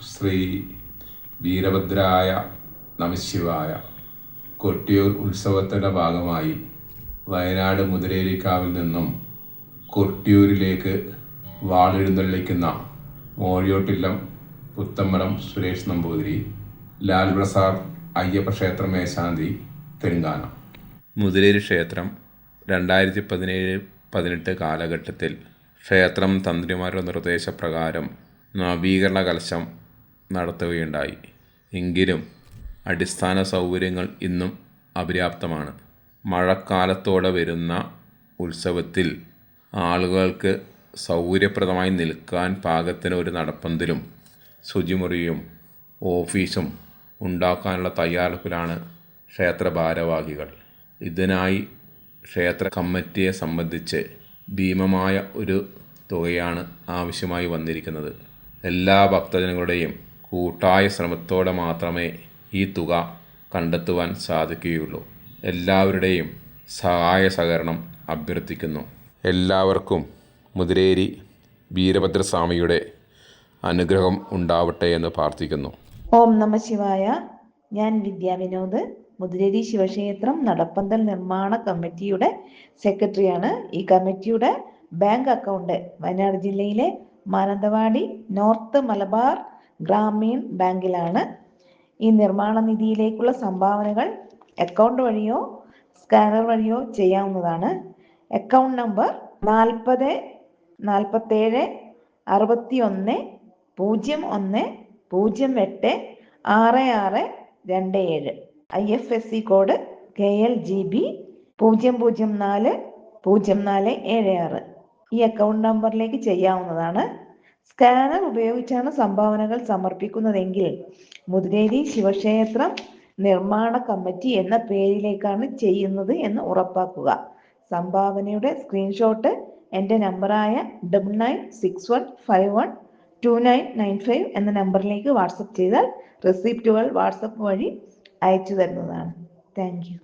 ശ്രീ വീരഭദ്രായ നമഃശിവായ കൊട്ടിയൂർ ഉത്സവത്തിൻ്റെ ഭാഗമായി വയനാട് മുതിരേരിക്കാവിൽ നിന്നും കൊട്ടിയൂരിലേക്ക് വാളെഴുന്നള്ളിക്കുന്ന മോഴിയോട്ടില്ലം പുത്തമ്പലം സുരേഷ് നമ്പൂതിരി, ലാൽ പ്രസാദ് അയ്യപ്പ ക്ഷേത്ര മേശാന്തി, തെലങ്കാന. മുതിരേരി ക്ഷേത്രം 2017-18 കാലഘട്ടത്തിൽ ക്ഷേത്രം തന്ത്രിമാരുടെ നിർദ്ദേശപ്രകാരം നവീകരണ കലശം നടത്തുകയുണ്ടായി. എങ്കിലും അടിസ്ഥാന സൗകര്യങ്ങൾ ഇന്നും അപര്യാപ്തമാണ്. മഴക്കാലത്തോടെ വരുന്ന ഉത്സവത്തിൽ ആളുകൾക്ക് സൗകര്യപ്രദമായി നിൽക്കാൻ പാകത്തിന് ഒരു നടപ്പന്തലും ശുചിമുറിയും ഓഫീസും ഉണ്ടാക്കാനുള്ള തയ്യാറെടുപ്പിലാണ് ക്ഷേത്ര ഭാരവാഹികൾ. ഇതിനായി ക്ഷേത്ര കമ്മിറ്റിയെ സംബന്ധിച്ച് ഭീമമായ ഒരു തുകയാണ് ആവശ്യമായി വന്നിരിക്കുന്നത്. എല്ലാ ഭക്തജനങ്ങളുടെയും കൂട്ടായ ശ്രമത്തോടെ മാത്രമേ ഈ തുക കണ്ടെത്തുവാൻ സാധിക്കുകയുള്ളൂ. എല്ലാവരുടെയും സഹായ സഹകരണം അഭ്യർത്ഥിക്കുന്നു. എല്ലാവർക്കും മുതിരേരി വീരഭദ്രസ്വാമിയുടെ അനുഗ്രഹം ഉണ്ടാവട്ടെ എന്ന് പ്രാർത്ഥിക്കുന്നു. ഓം നമഃ ശിവായ. ഞാൻ വിദ്യാവിനോദ്, മുതിരേരി ശിവക്ഷേത്രം നടപ്പന്തൽ നിർമ്മാണ കമ്മിറ്റിയുടെ സെക്രട്ടറിയാണ്. ഈ കമ്മിറ്റിയുടെ ബാങ്ക് അക്കൗണ്ട് വയനാട് ജില്ലയിലെ മാനന്തവാടി നോർത്ത് മലബാർ ഗ്രാമീൺ ബാങ്കിലാണ്. ഈ നിർമ്മാണ നിധിയിലേക്കുള്ള സംഭാവനകൾ അക്കൗണ്ട് വഴിയോ സ്കാനർ വഴിയോ ചെയ്യാവുന്നതാണ്. Account number 40 47 61 01 08 6627. IFSC code KLGB 004 0476. ഈ അക്കൗണ്ട് നമ്പറിലേക്ക് ചെയ്യാവുന്നതാണ്. സ്കാനർ ഉപയോഗിച്ചാണ് സംഭാവനകൾ സമർപ്പിക്കുന്നതെങ്കിൽ മുതിരേരി ശിവക്ഷേത്രം നിർമ്മാണ കമ്മിറ്റി എന്ന പേരിലേക്കാണ് ചെയ്യുന്നത് എന്ന് ഉറപ്പാക്കുക. സംഭാവനയുടെ സ്ക്രീൻഷോട്ട് എൻ്റെ നമ്പറായ 9961512995 എന്ന നമ്പറിലേക്ക് വാട്സപ്പ് ചെയ്താൽ റെസിപ്റ്റുകൾ വാട്സപ്പ് വഴി അയച്ചു തരുന്നതാണ്. Thank you.